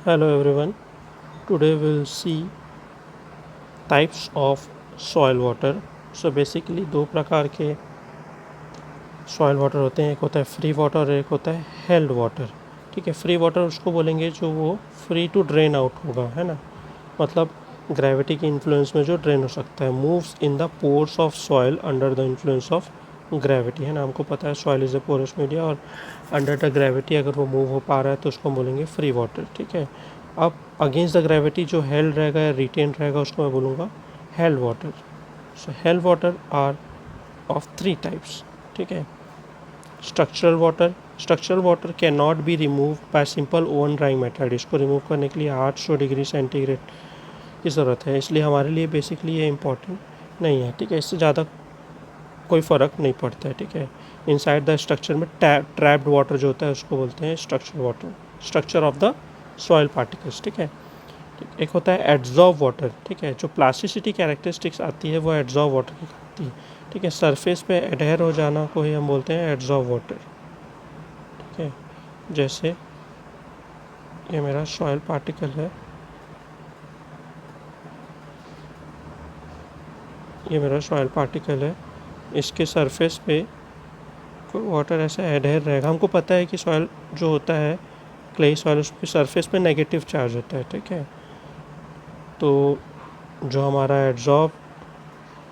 Hello everyone. Today we'll see types of soil water. So basically दो प्रकार के soil water होते हैं, एक होता है फ्री वाटर और एक होता है हेल्ड वाटर। ठीक है, फ्री वाटर उसको बोलेंगे जो वो फ्री टू ड्रेन आउट होगा, है ना, मतलब ग्रेविटी के इन्फ्लुएंस में जो ड्रेन हो सकता है। Moves in the pores of soil under the influence of gravity, है ना, हमको पता है soil is a porous media और अंडर द ग्रेविटी अगर वो मूव हो पा रहा है तो उसको हम बोलेंगे फ्री वाटर। ठीक है, अब अगेंस्ट द ग्रेविटी जो हेल्ड रहेगा या रिटेन रहेगा उसको मैं बोलूँगा held water. So held water are of three types. ठीक है, structural water can not be remove by simple oven drying method. इसको रिमूव करने के लिए 800 डिग्री सेंटीग्रेड की ज़रूरत है, इसलिए हमारे लिए बेसिकली ये इम्पॉर्टेंट नहीं है। ठीक है, इससे ज़्यादा कोई फ़र्क नहीं पड़ता है। ठीक है, इनसाइड द स्ट्रक्चर में ट्रैप्ड वाटर जो होता है उसको बोलते हैं structural water, structure of the soil particles. ठीक है, एक होता है एड्जॉर्ब वाटर। ठीक है, जो प्लास्टिसिटी कैरेक्टरिस्टिक्स आती है वो एड्जॉर्ब वाटर की आती है। ठीक है, सरफेस पे एडहेर हो जाना को ही हम बोलते हैं एड्जॉर्ब वाटर। ठीक है, जैसे ये मेरा सॉइल पार्टिकल है, ये मेरा सॉइल पार्टिकल है, इसके सरफेस पे कोई वाटर ऐसा एडहेर रहेगा। हमको पता है कि सॉइल जो होता है क्ले सॉइल उस पर सरफेस पे नेगेटिव चार्ज होता है। ठीक है, तो जो हमारा एड्जॉर्ब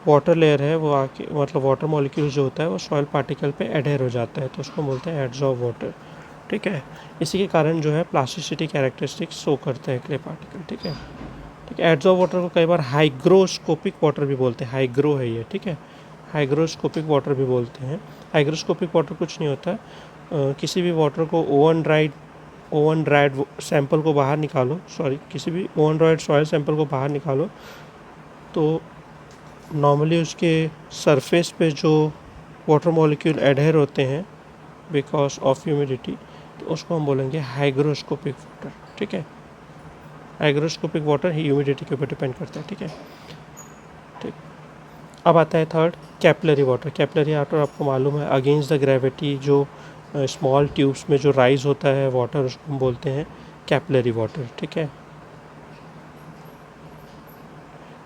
वाटर लेयर है वो आके मतलब वाटर मॉलिक्यूल जो होता है वो सॉइल पार्टिकल पे एडहेर हो जाता है, तो उसको बोलते हैं एड्जॉर्ब वाटर। ठीक है, इसी के कारण जो है प्लास्टिसिटी कैरेक्टरिस्टिक्स शो करते हैं क्ले पार्टिकल। ठीक है, ठीक है, एड्जॉर्ब वाटर को कई बार हाइग्रोस्कोपिक वाटर भी बोलते हैं, हाइग्रो है ये। ठीक है, हाइग्रोस्कोपिक वाटर भी बोलते हैं। हाइग्रोस्कोपिक वाटर कुछ नहीं होता है, किसी भी वाटर को ओवन ड्राइड सैंपल को बाहर निकालो, सॉरी किसी भी ओवन ड्राइड सॉइल सैंपल को बाहर निकालो तो नॉर्मली उसके सरफेस पे जो वाटर मॉलिक्यूल एडहेर होते हैं बिकॉज ऑफ ह्यूमिडिटी, तो उसको हम बोलेंगे हाइग्रोस्कोपिक वाटर। ठीक है, हाइग्रोस्कोपिक वाटर ह्यूमिडिटी के ऊपर डिपेंड करता है। ठीक है, ठीक, अब आता है third capillary water. Capillary water आपको मालूम है अगेंस्ट द ग्रेविटी जो स्मॉल ट्यूब्स में जो राइज होता है वाटर उसको हम बोलते हैं कैपिलरी वाटर। ठीक है,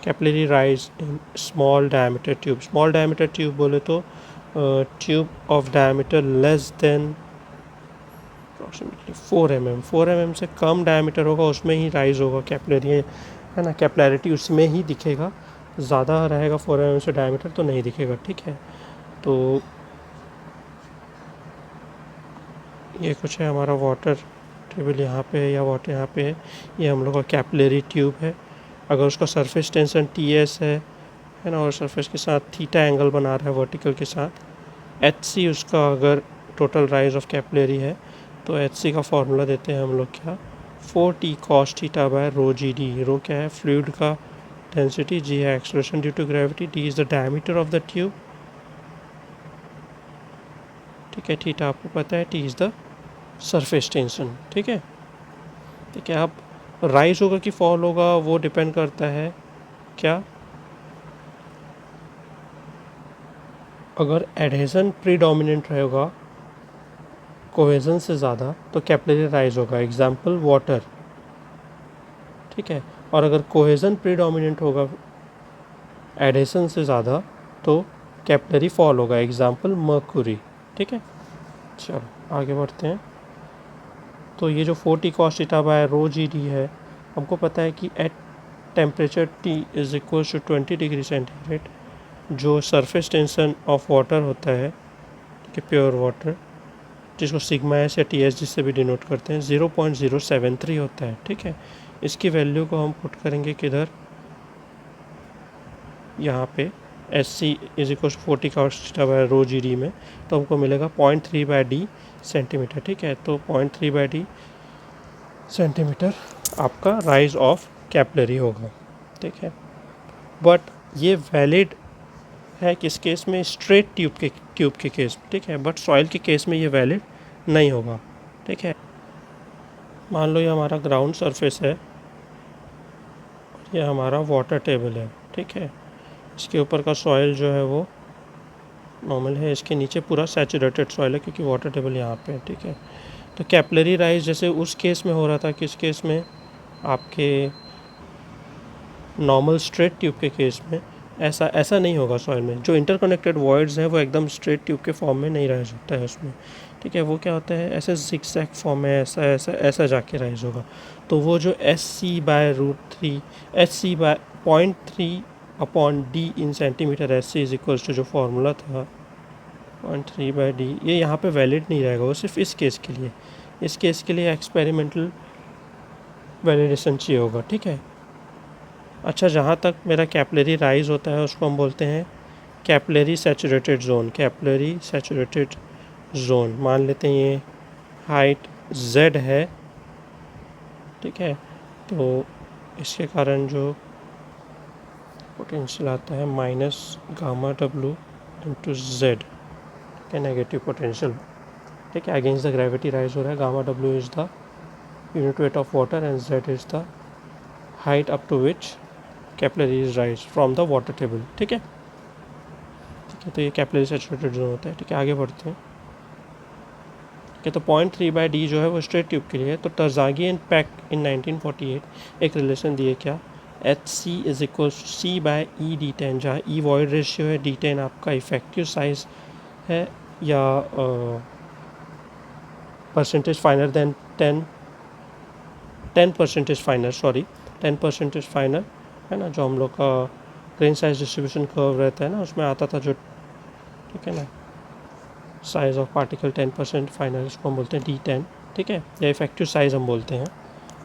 capillary rise in small diameter tube. Small diameter tube बोले तो tube of diameter less than approximately 4 mm। 4 mm से कम डायमीटर होगा उसमें ही राइज होगा कैपिलरी, है ना, कैपिलरिटी उसमें ही दिखेगा। ज़्यादा रहेगा 4 mm से डायमीटर तो नहीं दिखेगा। ठीक है, तो ये कुछ है हमारा वाटर टेबल यहाँ पे है या वाटर यहाँ पे है, ये हम लोग का कैपिलरी ट्यूब है। अगर उसका सरफेस टेंशन TS है ना, और सरफेस के साथ थीटा एंगल बना रहा है वर्टिकल के साथ, HC उसका अगर टोटल राइज ऑफ कैपिलरी है तो HC का फॉर्मूला देते हैं हम लोग क्या, 4T cos theta by rho GD। Rho क्या है, फ्लूइड का डेंसिटी, G है acceleration due to gravity, D is the diameter of the tube. ठीक है, थीटा आपको पता है, T is the surface tension. ठीक है, ठीक है, अब राइज होगा कि फॉल होगा वो डिपेंड करता है क्या, अगर एडहेजन प्रीडोमिनेंट रहेगा कोहेजन से ज़्यादा तो कैपिलरी राइज होगा, एग्जाम्पल वाटर। ठीक है, और अगर कोहेजन प्रीडोमिनेंट होगा एडहेजन से ज़्यादा तो कैपिलरी फॉल होगा, एग्जाम्पल मर्क्यूरी। ठीक है, चलो आगे बढ़ते हैं। तो ये जो 4T cos theta by rho GD है, हमको पता है कि at temperature T is equal to 20 degree centigrade जो सरफेस टेंशन ऑफ वाटर होता है कि प्योर वाटर, जिसको सिग्मा एस या TS जिससे भी डिनोट करते हैं, 0.073 होता है। ठीक है, इसकी वैल्यू को हम पुट करेंगे किधर, यहाँ पे SC is equal 40 cos theta by rho GD में, तो हमको मिलेगा 0.3/d सेंटीमीटर। ठीक है, तो 0.3/d सेंटीमीटर आपका राइज ऑफ कैपिलरी होगा। ठीक है, बट ये वैलिड है किस केस में, स्ट्रेट ट्यूब के केस में। ठीक है, बट सॉइल के केस में ये वैलिड नहीं होगा। ठीक है, मान लो ये हमारा ग्राउंड सरफेस है, ये हमारा वाटर टेबल है। ठीक है, इसके ऊपर का सॉइल जो है वो नॉर्मल है, इसके नीचे पूरा सैचुरेटेड सॉइल है क्योंकि वाटर टेबल यहाँ पे है। ठीक है, तो कैपिलरी राइज जैसे उस केस में हो रहा था, किस केस में, आपके नॉर्मल स्ट्रेट ट्यूब के केस में ऐसा नहीं होगा सॉइल में। जो इंटरकनेक्टेड वॉइड्स हैं वो एकदम स्ट्रेट ट्यूब के फॉर्म में नहीं राइज होता है उसमें, ठीक है। वो क्या होता है, ऐसे जिगजैग फॉर्म में ऐसा जाके राइज होगा। तो वो जो SC/√3 0.3/d in centimetre SC is equals to जो फॉर्मूला था 0.3/d, ये यहाँ पे वैलिड नहीं रहेगा, वो सिर्फ इस केस के लिए, इस केस के लिए एक्सपेरिमेंटल वैलिडेशन चाहिए होगा, ठीक है। अच्छा, जहाँ तक मेरा कैपिलरी राइज होता है उसको हम बोलते हैं capillary saturated zone. Capillary saturated zone, मान लेते हैं ये हाइट Z है, ठीक है। तो इसके कारण जो पोटेंशियल आता है -γW इंटू Z, ठीक है, नेगेटिव पोटेंशियल, ठीक है, अगेंस्ट द ग्रेविटी राइज हो रहा है। γW is the unit weight of water and Z is the height up to which capillaries rise from the water table, ठीक है। तो ये कैपिलरी सैचुरेटेड जोन होता है, ठीक है। आगे बढ़ते हैं, ठीक है। तो 0.3/d जो है वो स्ट्रेट ट्यूब के लिए है। तो टरजागी एंड पैक इन 1948 एक रिलेशन दिए क्या, HC इज इक्वल C/E/D10, जहाँ E वॉइड रेशियो है, D10 आपका इफेक्टिव साइज है, या percentage finer than 10% finer, sorry 10% finer है ना, जो हम लोग का ग्रेन साइज डिस्ट्रीब्यूशन कर्व रहता है ना, उसमें आता था जो, ठीक है ना, साइज ऑफ पार्टिकल 10% फाइनल, इसको हम बोलते हैं D10, ठीक है, या इफेक्टिव साइज हम बोलते हैं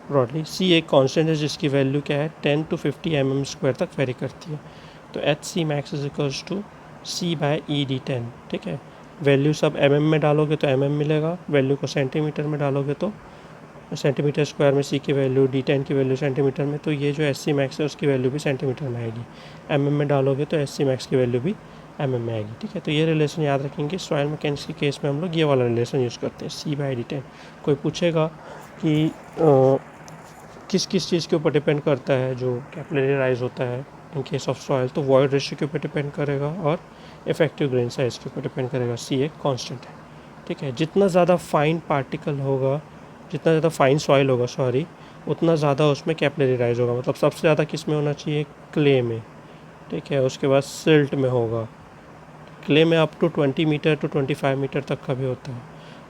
ब्रॉडली। C एक कांस्टेंट है जिसकी वैल्यू क्या है 10 to 50 mm² तक वेरी करती है। तो HC max is equals to C/E/D10, ठीक है। वैल्यू सब mm में डालोगे तो mm मिलेगा, वैल्यू को सेंटीमीटर में डालोगे तो सेंटीमीटर स्क्वायर में C की वैल्यू, D10 की वैल्यू सेंटीमीटर में, तो ये जो SC max है उसकी वैल्यू भी सेंटीमीटर में आएगी। mm में डालोगे तो SC max की वैल्यू भी mm में आएगी, ठीक है। तो ये रिलेशन याद रखेंगे। सॉइल मैकेनिक्स के केस में हम लोग ये वाला रिलेशन यूज़ करते हैं, C/D10। कोई पूछेगा कि किस किस चीज़ के ऊपर डिपेंड करता है जो कैपिलरी राइज होता है इन केस ऑफ सॉइल, तो वॉइड रेशियो के ऊपर डिपेंड करेगा और इफेक्टिव ग्रेन साइज के ऊपर डिपेंड करेगा। C एक कांस्टेंट है, ठीक है। जितना ज़्यादा फाइन पार्टिकल होगा, जितना ज़्यादा फाइन सॉइल होगा, सॉरी, उतना ज़्यादा उसमें कैपिलरी राइज होगा। मतलब सबसे ज़्यादा किस में होना चाहिए, क्ले में, ठीक है। उसके बाद सिल्ट में होगा, क्ले में up to 20 metre to 25 metre तक का भी होता है,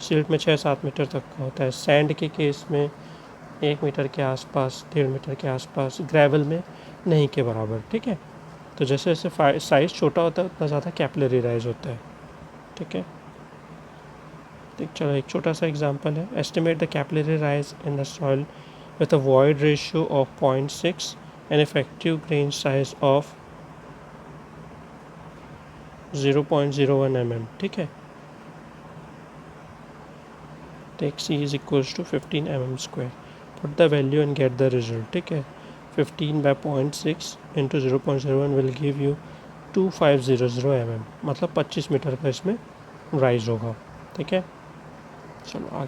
सिल्ट में 6-7 मीटर तक का होता है, सैंड के केस में 1 मीटर के आसपास, 1.5 मीटर के आसपास, ग्रेवल में नहीं के बराबर, ठीक है। तो जैसे जैसे साइज़ छोटा होता है उतना ज़्यादा कैपिलरी राइज होता है, ठीक है। चलो एक छोटा सा एग्जांपल है, estimate the capillary rise in the soil with a void ratio of 0.6 and effective grain size of 0.01 mm, ठीक है। Take C is equals to 15 mm², put the value and get the result, ठीक है। 15/0.6 into 0.01 will give you 2500 mm, मतलब 25 metre का इसमें rise होगा, ठीक है। चलो आगे।